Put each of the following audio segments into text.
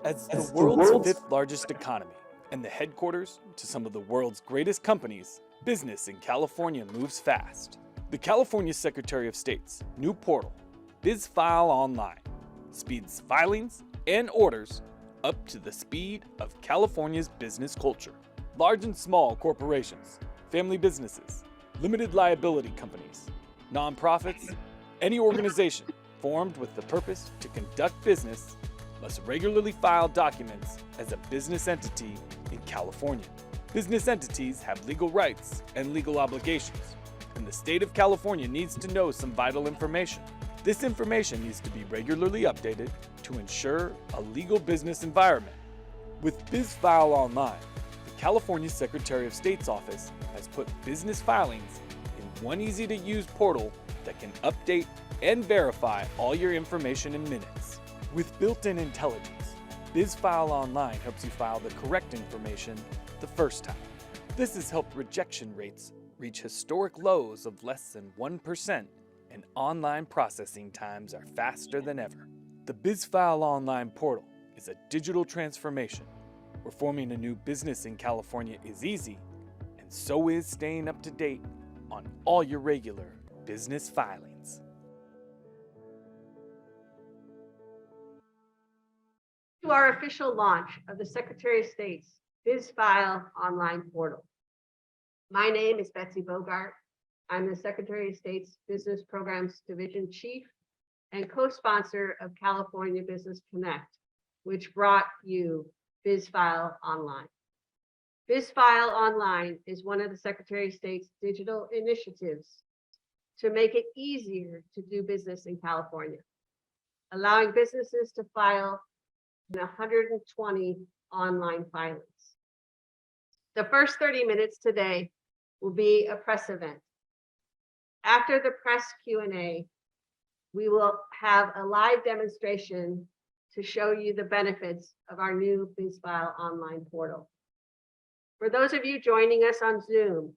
As the world's fifth largest economy and the headquarters to some of the world's greatest companies, business in California moves fast. The California Secretary of State's new portal, bizfile Online, speeds filings and orders up to the speed of California's business culture. Large and small corporations, family businesses, limited liability companies, nonprofits, any organization formed with the purpose to conduct business must regularly file documents as a business entity in California. Business entities have legal rights and legal obligations, and the state of California needs to know some vital information. This information needs to be regularly updated to ensure a legal business environment. With bizfile Online, the California Secretary of State's office has put business filings in one easy-to-use portal that can update and verify all your information in minutes. With built-in intelligence, bizfile Online helps you file the correct information the first time. This has helped rejection rates reach historic lows of less than 1%, and online processing times are faster than ever. The bizfile Online portal is a digital transformation where forming a new business in California is easy, and so is staying up to date on all your regular business filings. To our official launch of the Secretary of State's bizfile Online portal. My name is Betsy Bogart. I'm the Secretary of State's Business Programs Division Chief and co-sponsor of California Business Connect, which brought you bizfile Online. bizfile Online is one of the Secretary of State's digital initiatives to make it easier to do business in California, allowing businesses to file in 120 online filings. The first 30 minutes today will be a press event. After the press Q&A, we will have a live demonstration to show you the benefits of our new bizfile Online portal. For those of you joining us on Zoom,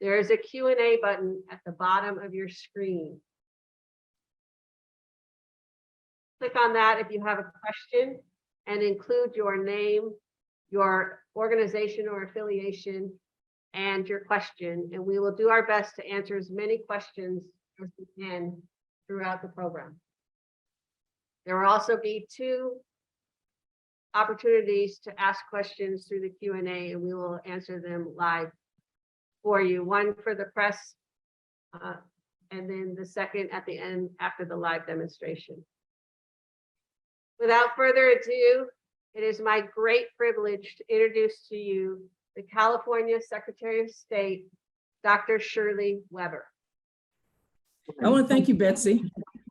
there is a Q&A button at the bottom of your screen. Click on that if you have a question and include your name, your organization or affiliation, and your question, and we will do our best to answer as many questions as we can throughout the program. There will also be 2 opportunities to ask questions through the Q&A, and we will answer them live for you. One for the press, and then the second at the end after the live demonstration. Without further ado, it is my great privilege to introduce to you the California Secretary of State, Dr. Shirley Weber. I want to thank you, Betsy.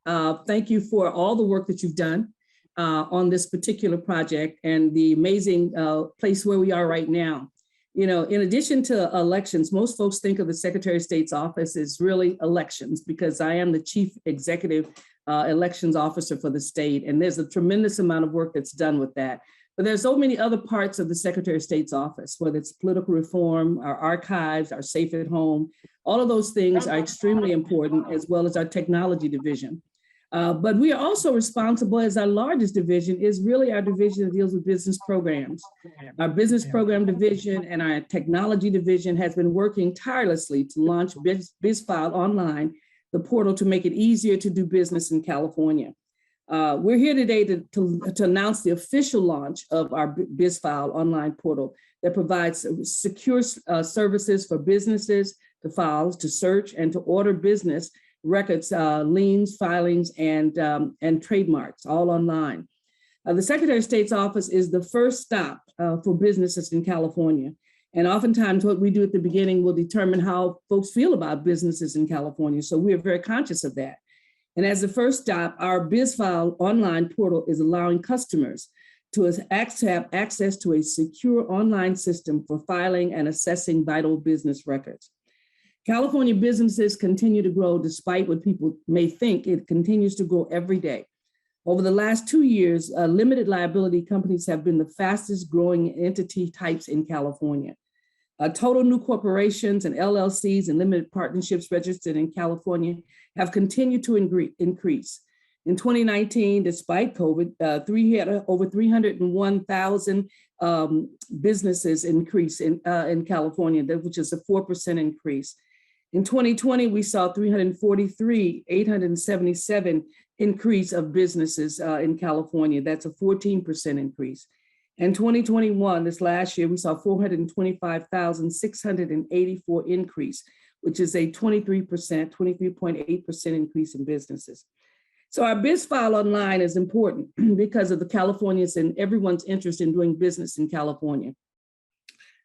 Thank you for all the work that you've done on this particular project and the amazing place where we are right now. You know, in addition to elections, most folks think of the Secretary of State's office as really elections, because I am the Chief Executive Elections Officer for the state, and there's a tremendous amount of work that's done with that. But there's so many other parts of the Secretary of State's office, whether it's political reform, our archives, our safe at home, all of those things are extremely important, as well as our technology division. But we are also responsible, as our largest division is really our division that deals with business programs. Our business program division and our technology division has been working tirelessly to launch bizfile Online, the portal to make it easier to do business in California. We're here today to announce the official launch of our bizfile Online portal that provides secure services for businesses to file, to search, and to order business records, liens, filings, and trademarks, all online. The Secretary of State's office is the first stop for businesses in California. And oftentimes what we do at the beginning will determine how folks feel about businesses in California. So we are very conscious of that. And as the first stop, our bizfile Online portal is allowing customers to have access to a secure online system for filing and assessing vital business records. California businesses continue to grow despite what people may think. It continues to grow every day. Over the last 2 years, limited liability companies have been the fastest growing entity types in California. Total new corporations and LLCs and limited partnerships registered in California have continued to increase. In 2019, despite COVID, had over 301,000 businesses increase in California, which is a 4% increase. In 2020, we saw 877 increase of businesses in California. That's a 14% increase. In 2021, this last year, we saw 425,684 increase, which is a 23.8% increase in businesses. So our bizfile online is important because of the Californians and everyone's interest in doing business in California.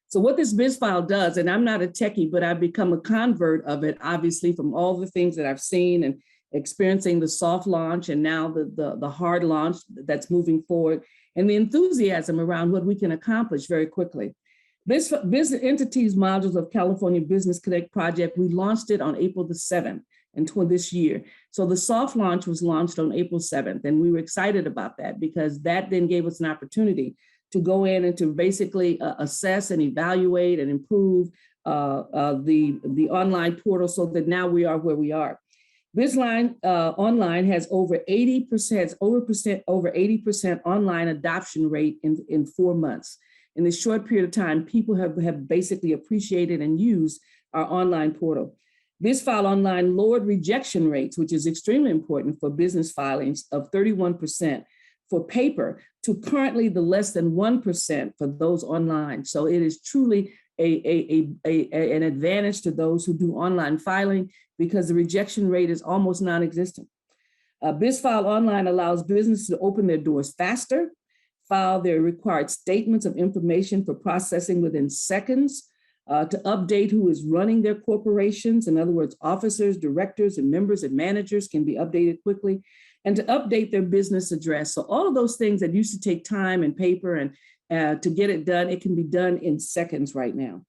So what this bizfile does, and I'm not a techie, but I've become a convert of it, obviously, from all the things that I've seen and experiencing the soft launch and now the hard launch that's moving forward, and the enthusiasm around what we can accomplish very quickly. Business Entities Modules of California Business Connect project, we launched it on April the 7th this year. So the soft launch was launched on April 7th, and we were excited about that because that then gave us an opportunity to go in and to basically assess and evaluate and improve the online portal so that now we are where we are. BizLine Online has over 80% online adoption rate in 4 months. In this short period of time, people have basically appreciated and used our online portal. BizFile Online lowered rejection rates, which is extremely important for business filings, of 31% for paper to currently the less than 1% for those online. So it is truly an advantage to those who do online filing because the rejection rate is almost non-existent. BizFile Online allows businesses to open their doors faster, file their required statements of information for processing within seconds, to update who is running their corporations. In other words, officers, directors, and members and managers can be updated quickly, and to update their business address. So all of those things that used to take time and paper and to get it done, it can be done in seconds right now.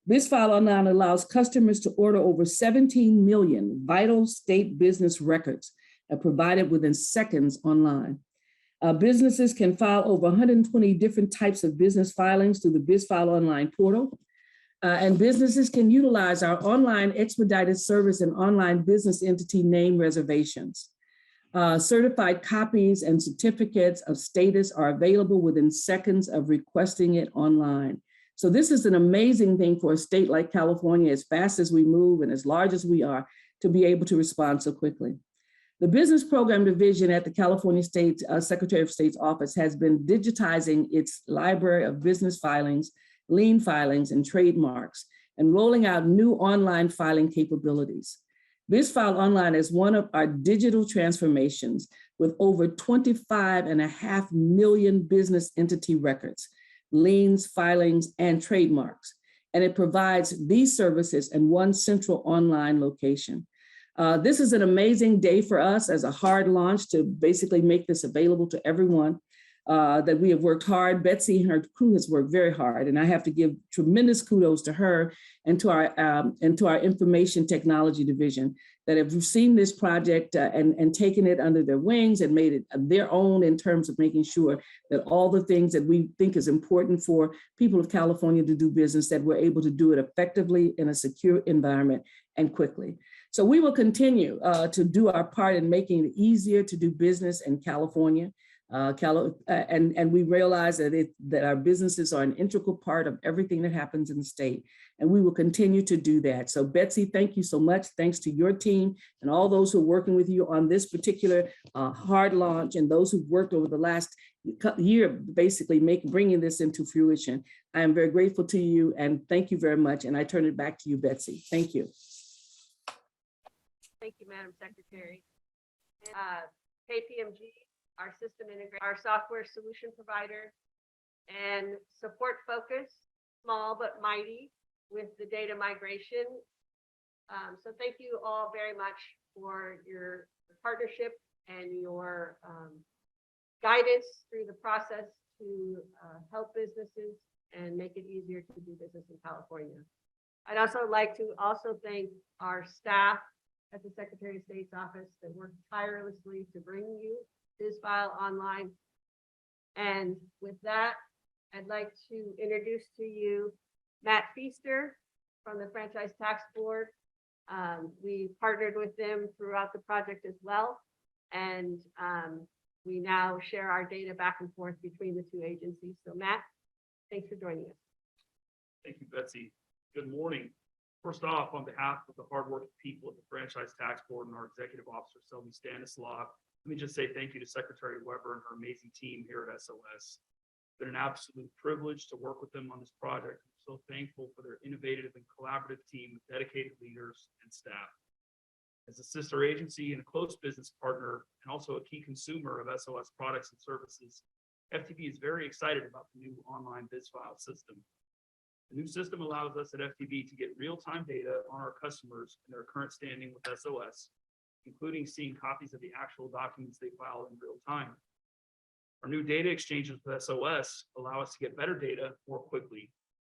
BizFile Online allows customers to order over 17 million vital state business records provided within seconds online. Businesses can file over 120 different types of business filings through the BizFile Online portal. And businesses can utilize our online expedited service and online business entity name reservations. Certified copies and certificates of status are available within seconds of requesting it online. So this is an amazing thing for a state like California, as fast as we move and as large as we are, to be able to respond so quickly. The Business Program Division at the California State Secretary of State's office has been digitizing its library of business filings, lien filings, and trademarks, and rolling out new online filing capabilities. BizFile Online is one of our digital transformations with over 25.5 million business entity records, liens, filings, and trademarks. And it provides these services in one central online location. This is an amazing day for us as a hard launch to basically make this available to everyone. That we have worked hard. Betsy and her crew has worked very hard, and I have to give tremendous kudos to her and to our information technology division that have seen this project and taken it under their wings and made it their own in terms of making sure that all the things that we think is important for people of California to do business, that we're able to do it effectively in a secure environment and quickly. So we will continue to do our part in making it easier to do business in California. And we realize that our businesses are an integral part of everything that happens in the state, and we will continue to do that. So Betsy, thank you so much. Thanks to your team and all those who are working with you on this particular hard launch, and those who've worked over the last year, basically bringing this into fruition. I am very grateful to you, and thank you very much. And I turn it back to you, Betsy. Thank you. Thank you, Madam Secretary. KPMG, our system integrator, our software solution provider, and support focus, small but mighty, with the data migration. So thank you all very much for your partnership and your guidance through the process to help businesses and make it easier to do business in California. I'd also like to thank our staff at the Secretary of State's office that worked tirelessly to bring you BizFile Online. And with that, I'd like to introduce to you Matt Feaster from the Franchise Tax Board. We partnered with them throughout the project as well. And we now share our data back and forth between the two agencies. So Matt, thanks for joining us. Thank you, Betsy. Good morning. First off, on behalf of the hardworking people at the Franchise Tax Board and our executive officer, Selby Stanislav, let me just say thank you to Secretary Weber and her amazing team here at SOS. It's been an absolute privilege to work with them on this project. I'm so thankful for their innovative and collaborative team of dedicated leaders and staff. As a sister agency and a close business partner, and also a key consumer of SOS products and services, FTB is very excited about the new online bizfile system. The new system allows us at FTB to get real-time data on our customers and their current standing with SOS, including seeing copies of the actual documents they file in real time. Our new data exchanges with SOS allow us to get better data more quickly.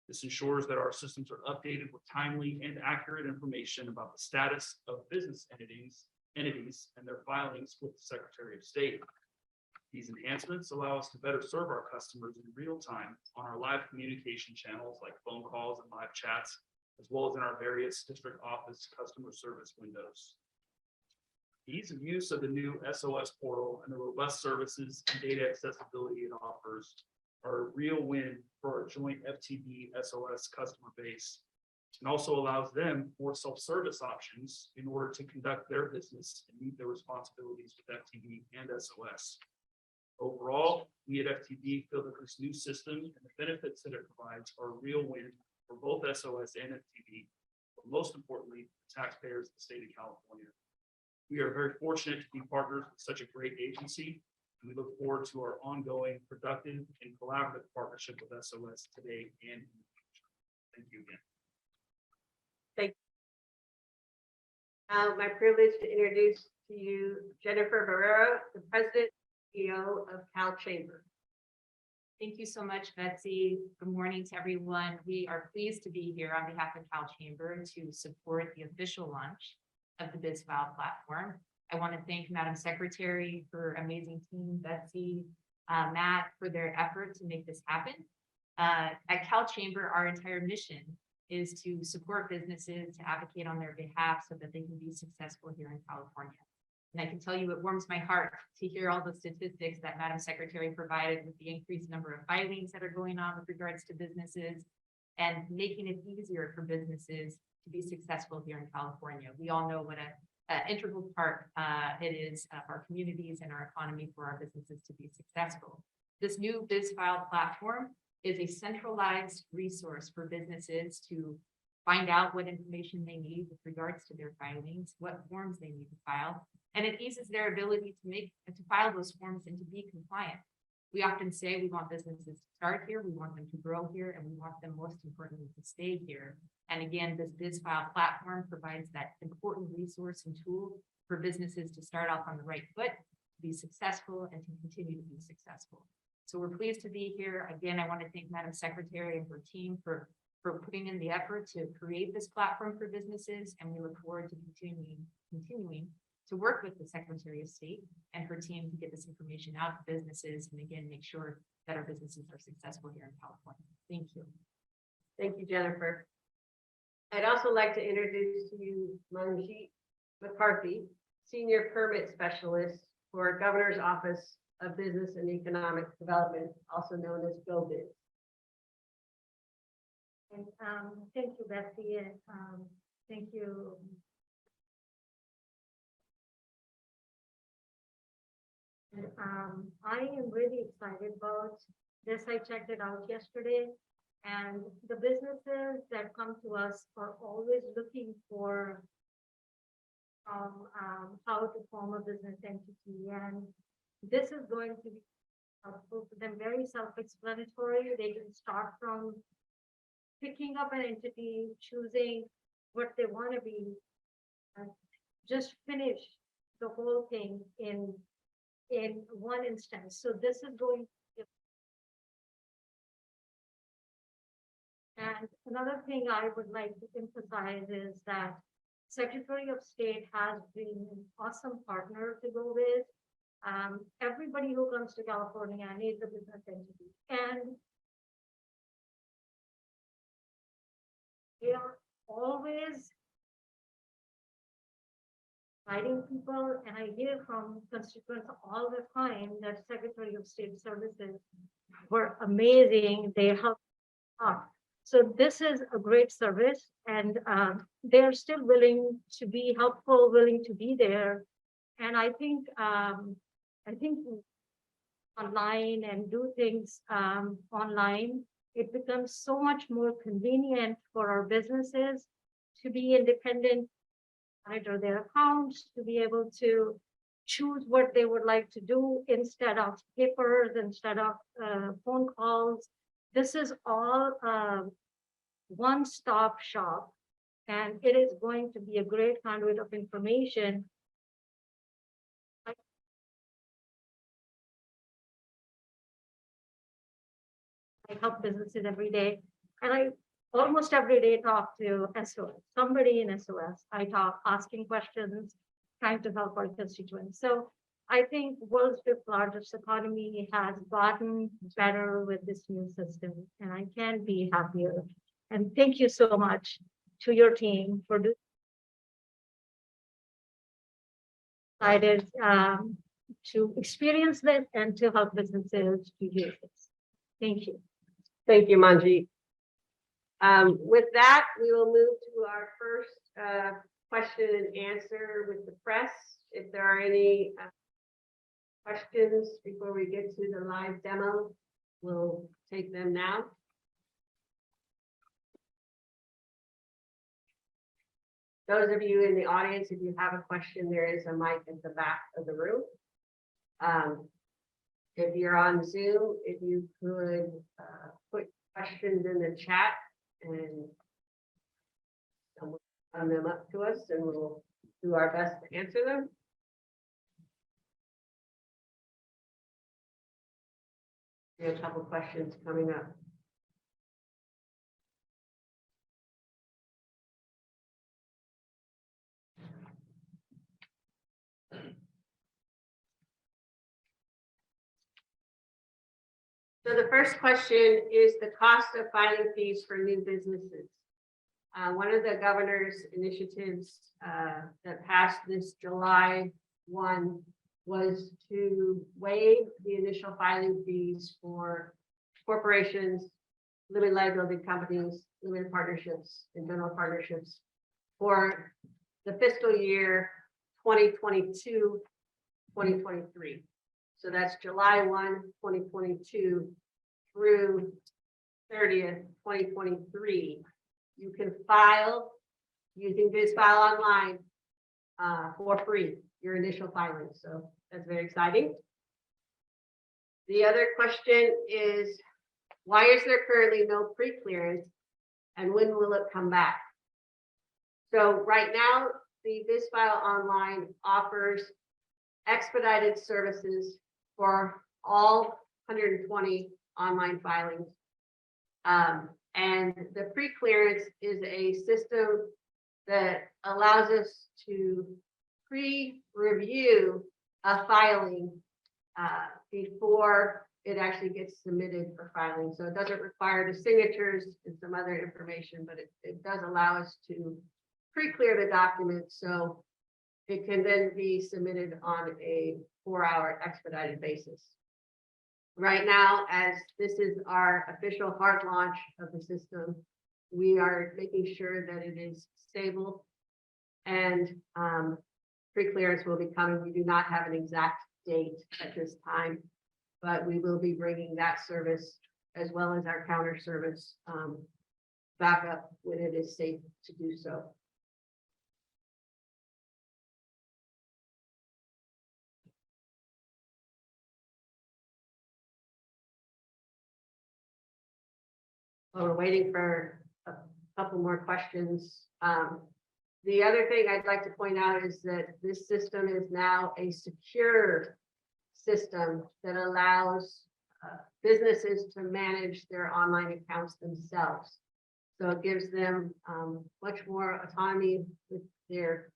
This ensures that our systems are updated with timely and accurate information about the status of business entities and their filings with the Secretary of State. These enhancements allow us to better serve our customers in real time on our live communication channels like phone calls and live chats, as well as in our various district office customer service windows. The ease of use of the new SOS portal and the robust services and data accessibility it offers are a real win for our joint FTB SOS customer base, and also allows them more self-service options in order to conduct their business and meet their responsibilities with FTB and SOS. Overall, we at FTB feel that this new system and the benefits that it provides are a real win for both SOS and FTB, but most importantly, taxpayers in the state of California. We are very fortunate to be partners with such a great agency, and we look forward to our ongoing productive and collaborative partnership with SOS today and in the future. Thank you again. Now, my privilege to introduce to you Jennifer Barrera, the President and CEO of Cal Chamber. Thank you so much, Betsy. Good morning to everyone. We are pleased to be here on behalf of Cal Chamber to support the official launch of the bizfile platform. I want to thank Madam Secretary, her amazing team, Betsy, Matt, for their effort to make this happen. At Cal Chamber, our entire mission is to support businesses, to advocate on their behalf so that they can be successful here in California. And I can tell you it warms my heart to hear all the statistics that Madam Secretary provided with the increased number of filings that are going on with regards to businesses and making it easier for businesses to be successful here in California. We all know what an integral part it is of our communities and our economy for our businesses to be successful. This new bizfile platform is a centralized resource for businesses to find out what information they need with regards to their filings, what forms they need to file, and it eases their ability to file those forms and to be compliant. We often say we want businesses to start here, we want them to grow here, and we want them most importantly to stay here. And again, this bizfile platform provides that important resource and tool for businesses to start off on the right foot, to be successful, and to continue to be successful. So we're pleased to be here. Again, I want to thank Madam Secretary and her team for putting in the effort to create this platform for businesses, and we look forward to continuing to work with the Secretary of State and her team to get this information out to businesses and again make sure that our businesses are successful here in California. Thank you. Thank you, Jennifer. I'd also like to introduce to you Manjeet McCarthy, Senior Permit Specialist for Governor's Office of Business and Economic Development, also known as GoBiz. And thank you, Betsy, and thank you. And I am really excited about this. I checked it out yesterday, and the businesses that come to us are always looking for how to form a business entity, and this is going to be helpful for them, very self-explanatory. They can start from picking up an entity, choosing what they want to be, and just finish the whole thing in one instance. So this is going to, and another thing I would like to emphasize is that Secretary of State has been an awesome partner to go with. Everybody who comes to California needs a business entity, and we are always guiding people, and I hear from constituents all the time that Secretary of State Services were amazing. They helped out. So this is a great service, and they are still willing to be helpful, willing to be there. And I think online and do things online, it becomes so much more convenient for our businesses to be independent, monitor their accounts, to be able to choose what they would like to do instead of papers, instead of phone calls. This is all one-stop shop, and it is going to be a great conduit of information. I help businesses every day, and I almost every day talk to SOS, somebody in SOS. I talk, asking questions, trying to help our constituents. So I think world's fifth largest economy has gotten better with this new system, and I can't be happier. And thank you so much to your team for doing. Excited to experience this and to help businesses to use this. Thank you. Thank you, Manjeet. With that, we will move to our first question and answer with the press. If there are any questions before we get to the live demo, we'll take them now. Those of you in the audience, if you have a question, there is a mic at the back of the room. If you're on Zoom, if you could put questions in the chat and someone send them up to us, and we'll do our best to answer them. We have a couple questions coming up. So the first question is the cost of filing fees for new businesses. One of the governor's initiatives that passed this July 1 was to waive the initial filing fees for corporations, limited liability companies, limited partnerships, and general partnerships for the fiscal year 2022, 2023. So that's July 1, 2022 through 30th, 2023. You can file using bizfile online for free, your initial filing. So that's very exciting. The other question is, why is there currently no pre-clearance and when will it come back? So right now, the bizfile online offers expedited services for all 120 online filings. And the pre-clearance is a system that allows us to pre-review a filing before it actually gets submitted for filing. So it doesn't require the signatures and some other information, but it does allow us to pre-clear the document so it can then be submitted on a 4-hour expedited basis. Right now, as this is our official hard launch of the system, we are making sure that it is stable, and pre-clearance will be coming. We do not have an exact date at this time, but we will be bringing that service as well as our counter service back up when it is safe to do so. Well, we're waiting for a couple more questions. The other thing I'd like to point out is that this system is now a secure system that allows businesses to manage their online accounts themselves. So it gives them much more autonomy with their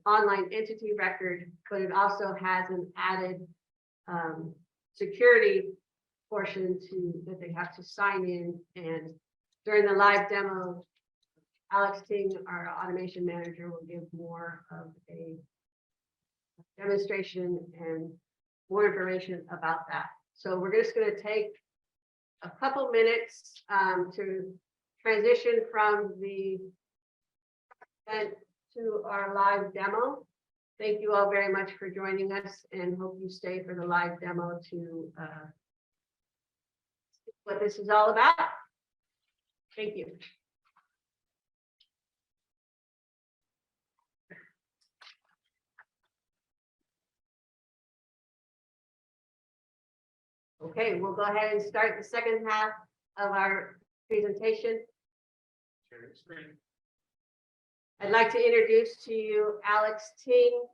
online entity record, but it also has an added security portion that they have to sign in. And during the live demo, Alex Ting, our automation manager, will give more of a demonstration and more information about that. So we're just going to take a couple minutes to transition from the event to our live demo. Thank you all very much for joining us, and hope you stay for the live demo to see what this is all about. Thank you. Okay, we'll go ahead and start the second half of our presentation. Share the screen. I'd like to introduce to you Alex Ting,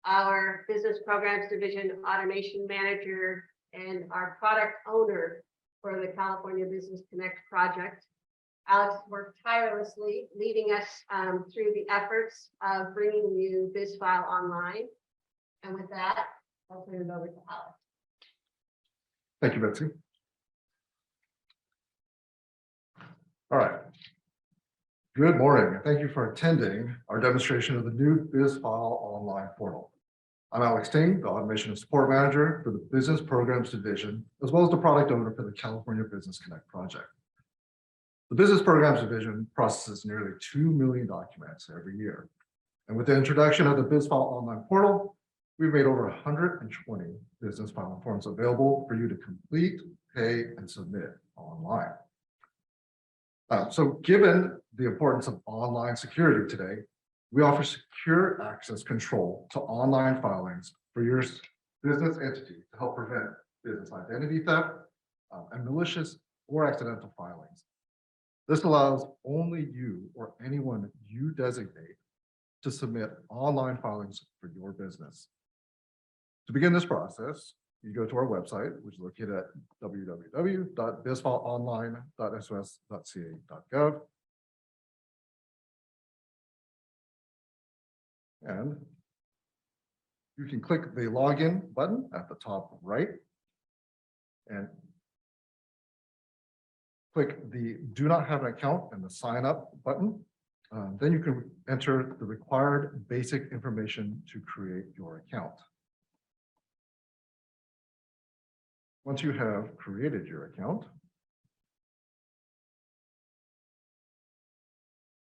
our Business Programs Division Automation Manager and our product owner for the California Business Connect project. Alex worked tirelessly leading us through the efforts of bringing you bizfile online. And with that, I'll turn it over to Alex. Thank you, Betsy. All right. Good morning. Thank you for attending our demonstration of the new bizfile online portal. I'm Alex Ting, the Automation and Support Manager for the Business Programs Division, as well as the product owner for the California Business Connect project. The Business Programs Division processes nearly 2 million documents every year. And with the introduction of the bizfile online portal, we've made over 120 business filing forms available for you to complete, pay, and submit online. So given the importance of online security today, we offer secure access control to online filings for your business entity to help prevent business identity theft and malicious or accidental filings. This allows only you or anyone you designate to submit online filings for your business. To begin this process, you go to our website, which is located at www.bizfileonline.sos.ca.gov. And you can click the login button at the top right and click the do not have an account and the sign up button. Then you can enter the required basic information to create your account. Once you have created your account,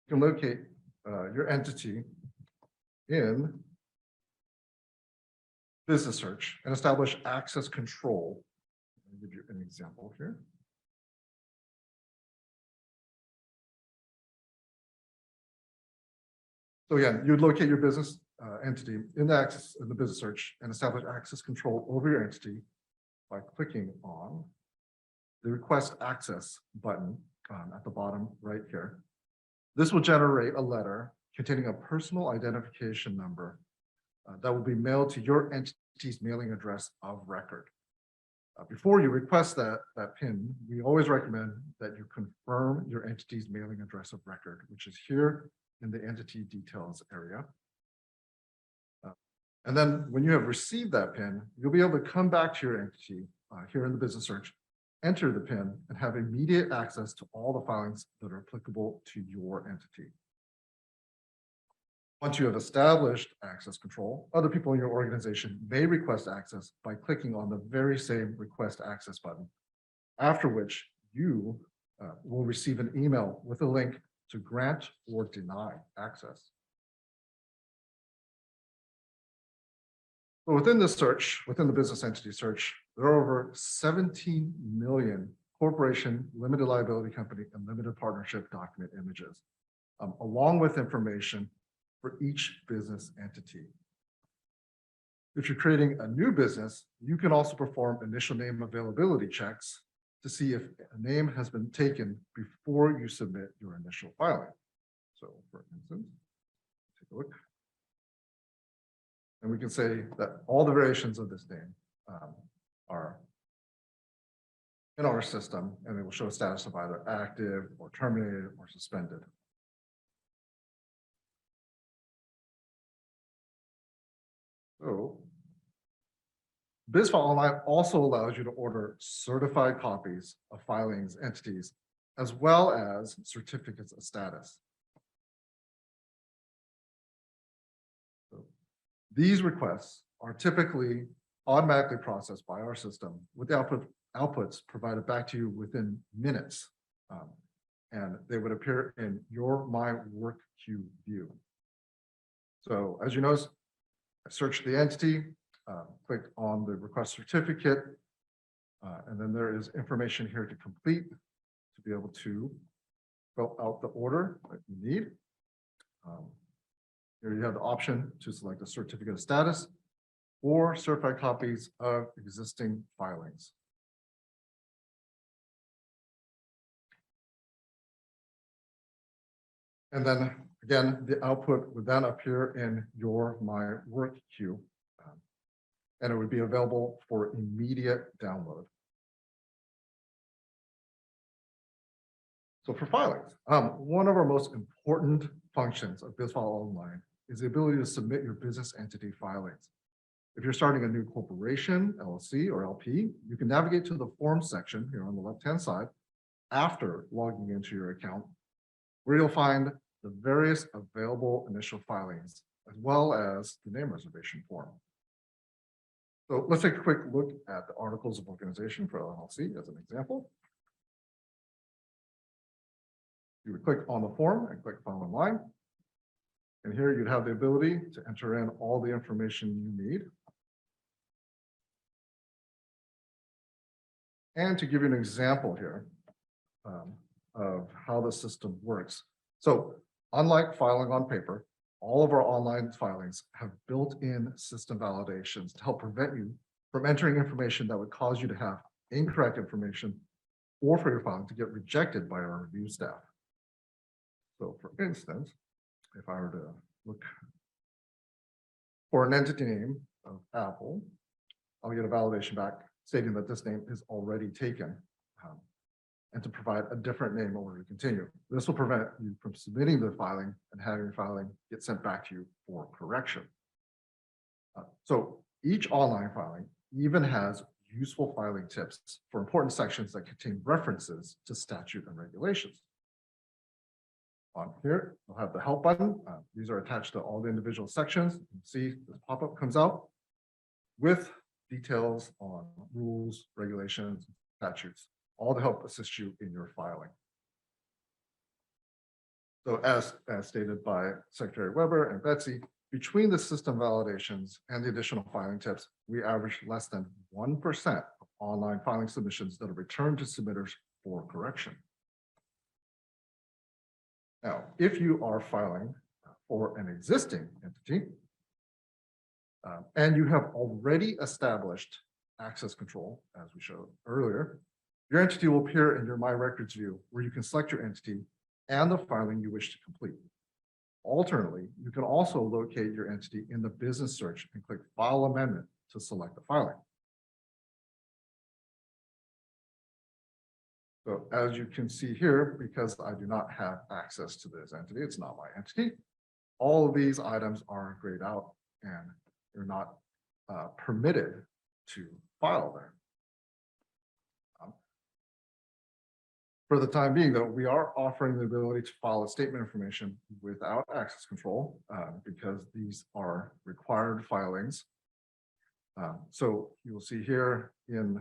you can locate your entity in Business Search and establish access control. I'll give you an example here. So again, you'd locate your business entity in the Business Search and establish access control over your entity by clicking on the Request Access button at the bottom right here. This will generate a letter containing a personal identification number that will be mailed to your entity's mailing address of record. Before you request that PIN, we always recommend that you confirm your entity's mailing address of record, which is here in the entity details area. And then when you have received that PIN, you'll be able to come back to your entity here in the Business Search, enter the PIN, and have immediate access to all the filings that are applicable to your entity. Once you have established access control, other people in your organization may request access by clicking on the very same Request Access button, after which you will receive an email with a link to grant or deny access. So within the search, within the business entity search, there are over 17 million corporation, limited liability company, and limited partnership document images, along with information for each business entity. If you're creating a new business, you can also perform initial name availability checks to see if a name has been taken before you submit your initial filing. So for instance, take a look. And we can say that all the variations of this name are in our system, and it will show a status of either active or terminated or suspended. So bizfile Online also allows you to order certified copies of filings entities, as well as certificates of status. These requests are typically automatically processed by our system with the outputs provided back to you within minutes. And they would appear in your My Work Queue view. So as you notice, I searched the entity, clicked on the request certificate, and then there is information here to complete to be able to fill out the order that you need. Here you have the option to select a certificate of status or certified copies of existing filings. And then again, the output would then appear in your My Work Queue, and it would be available for immediate download. So for filings, one of our most important functions of BizFile Online is the ability to submit your business entity filings. If you're starting a new corporation, LLC, or LP, you can navigate to the Forms section here on the left-hand side after logging into your account, where you'll find the various available initial filings, as well as the name reservation form. So let's take a quick look at the Articles of Organization for LLC as an example. You would click on the form and click File Online. And here you'd have the ability to enter in all the information you need. And to give you an example here of how the system works. So unlike filing on paper, all of our online filings have built-in system validations to help prevent you from entering information that would cause you to have incorrect information or for your filing to get rejected by our review staff. So for instance, if I were to look for an entity name of Apple, I'll get a validation back stating that this name is already taken, and to provide a different name in order to continue. This will prevent you from submitting the filing and having your filing get sent back to you for correction. So each online filing even has useful filing tips for important sections that contain references to statute and regulations. On here, we'll have the help button. These are attached to all the individual sections. You can see this pop-up comes out with details on rules, regulations, statutes, all to help assist you in your filing. So as stated by Secretary Weber and Betsy, between the system validations and the additional filing tips, we average less than 1% of online filing submissions that are returned to submitters for correction. Now, if you are filing for an existing entity, and you have already established access control, as we showed earlier, your entity will appear in your My Records view, where you can select your entity and the filing you wish to complete. Alternately, you can also locate your entity in the business search and click File Amendment to select the filing. So as you can see here, because I do not have access to this entity, it's not my entity, all of these items are grayed out and they're not permitted to file there. For the time being, though, we are offering the ability to file a statement information without access control because these are required filings. So you will see here in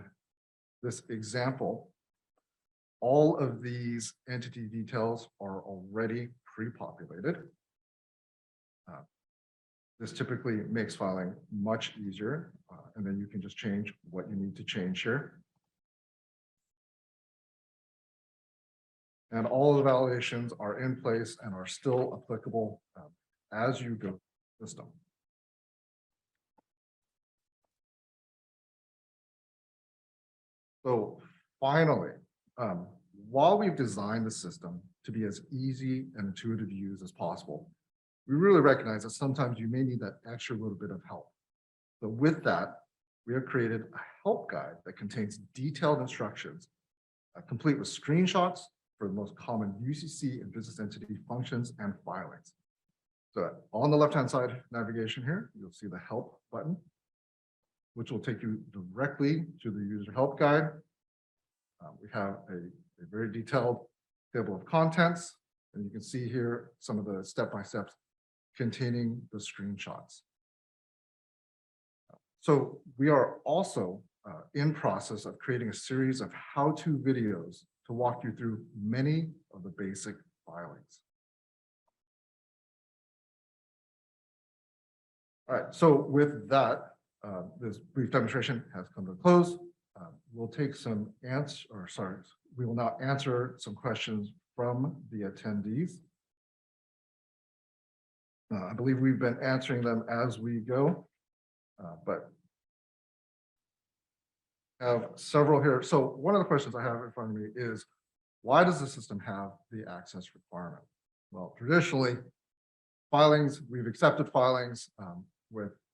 this example, all of these entity details are already pre-populated. This typically makes filing much easier, and then you can just change what you need to change here. And all of the validations are in place and are still applicable as you go through the system. So finally, while we've designed the system to be as easy and intuitive to use as possible, we really recognize that sometimes you may need that extra little bit of help. So with that, we have created a help guide that contains detailed instructions, complete with screenshots for the most common UCC and business entity functions and filings. So on the left-hand side navigation here, you'll see the help button, which will take you directly to the user help guide. We have a very detailed table of contents, and you can see here some of the step-by-steps containing the screenshots. So we are also in process of creating a series of how-to videos to walk you through many of the basic filings. All right, so with that, this brief demonstration has come to a close. We'll take some we will now answer some questions from the attendees. I believe we've been answering them as we go, but have several here. So one of the questions I have in front of me is, why does the system have the access requirement? Well, traditionally, filings, we've accepted filings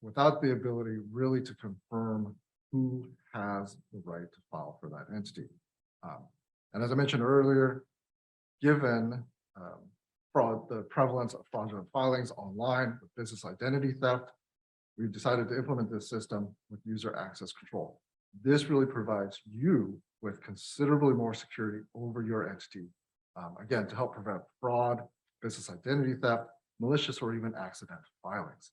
without the ability really to confirm who has the right to file for that entity. And as I mentioned earlier, given the prevalence of fraudulent filings online with business identity theft, we've decided to implement this system with user access control. This really provides you with considerably more security over your entity, again, to help prevent fraud, business identity theft, malicious or even accidental filings.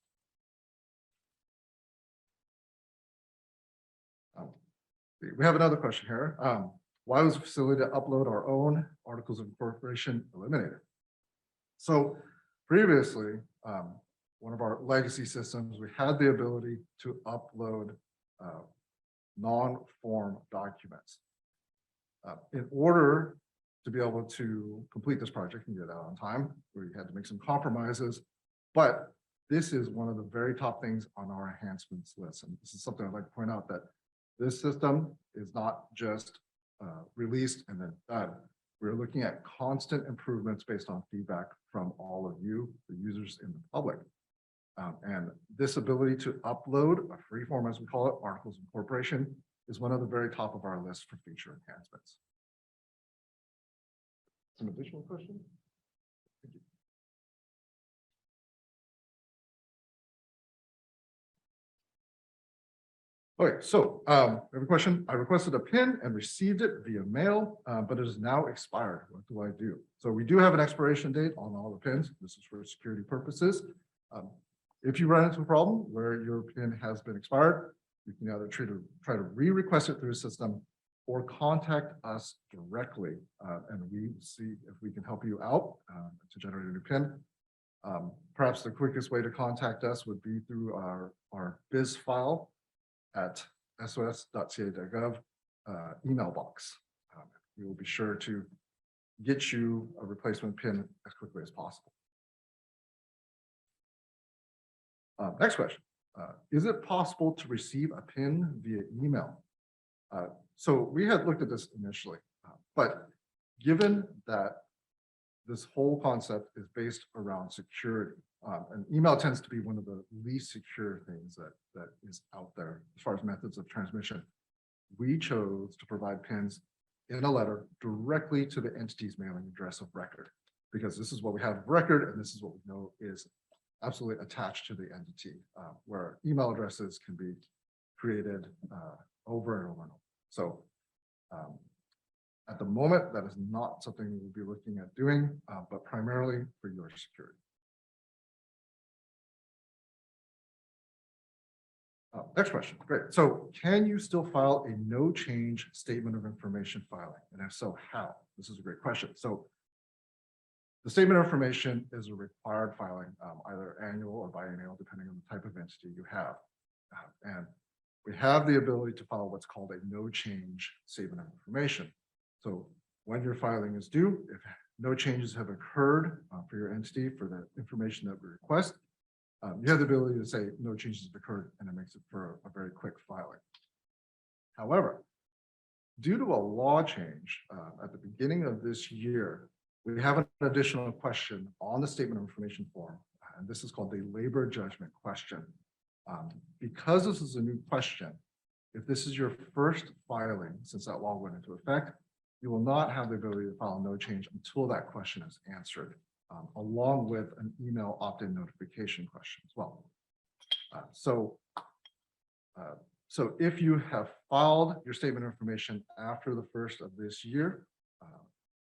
We have another question here. Why was the facility to upload our own articles of incorporation eliminated? So previously, one of our legacy systems, we had the ability to upload non-form documents. In order to be able to complete this project and get it out on time, we had to make some compromises, but this is one of the very top things on our enhancements list. And this is something I'd like to point out, that this system is not just released and then done. We're looking at constant improvements based on feedback from all of you, the users in the public. And this ability to upload a free form, as we call it, articles of incorporation, is one of the very top of our list for feature enhancements. Some additional questions? Thank you. Okay, so I have a question. I requested a PIN and received it via mail, but it is now expired. What do I do? So we do have an expiration date on all the PINs. This is for security purposes. If you run into a problem where your PIN has been expired, you can either try to re-request it through the system or contact us directly, and we see if we can help you out to generate a new PIN. Perhaps the quickest way to contact us would be through our bizfile at sos.ca.gov email box. We will be sure to get you a replacement PIN as quickly as possible. Next question. Is it possible to receive a PIN via email? So we had looked at this initially, but given that this whole concept is based around security, and email tends to be one of the least secure things that is out there as far as methods of transmission, we chose to provide PINs in a letter directly to the entity's mailing address of record, because this is what we have of record, and this is what we know is absolutely attached to the entity, where email addresses can be created over and over and over. So at the moment, that is not something we'll be looking at doing, but primarily for your security. Next question. Great. So can you still file a no change statement of information filing? And if so, how? This is a great question. So the statement of information is a required filing, either annual or biennial, depending on the type of entity you have. And we have the ability to file what's called a no change statement of information. So when your filing is due, if no changes have occurred for your entity for the information that we request, you have the ability to say no changes have occurred, and it makes it for a very quick filing. However, due to a law change at the beginning of this year, we have an additional question on the statement of information form, and this is called the labor judgment question. Because this is a new question, if this is your first filing since that law went into effect, you will not have the ability to file no change until that question is answered, along with an email opt-in notification question as well. So if you have filed your statement of information after the first of this year,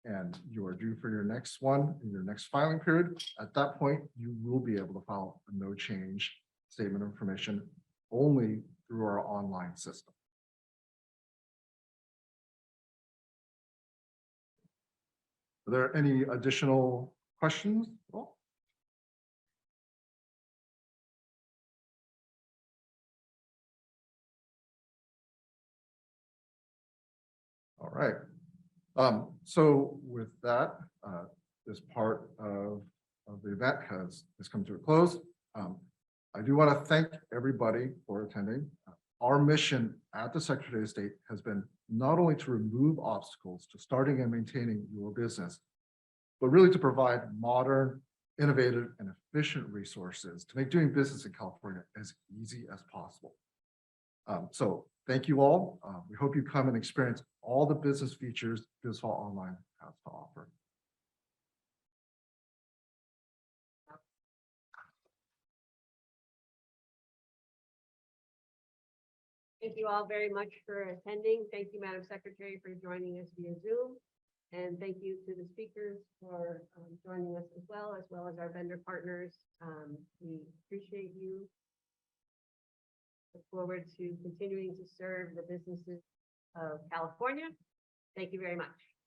and you are due for your next one in your next filing period, at that point, you will be able to file a no change statement of information only through our online system. Are there any additional questions? All right. So with that, this part of the event has come to a close. I do want to thank everybody for attending. Our mission at the Secretary of State has been not only to remove obstacles to starting and maintaining your business, but really to provide modern, innovative, and efficient resources to make doing business in California as easy as possible. So thank you all. We hope you come and experience all the business features BizFile Online has to offer. Thank you all very much for attending. Thank you, Madam Secretary, for joining us via Zoom. And thank you to the speakers for joining us as well as our vendor partners. We appreciate you. Look forward to continuing to serve the businesses of California. Thank you very much.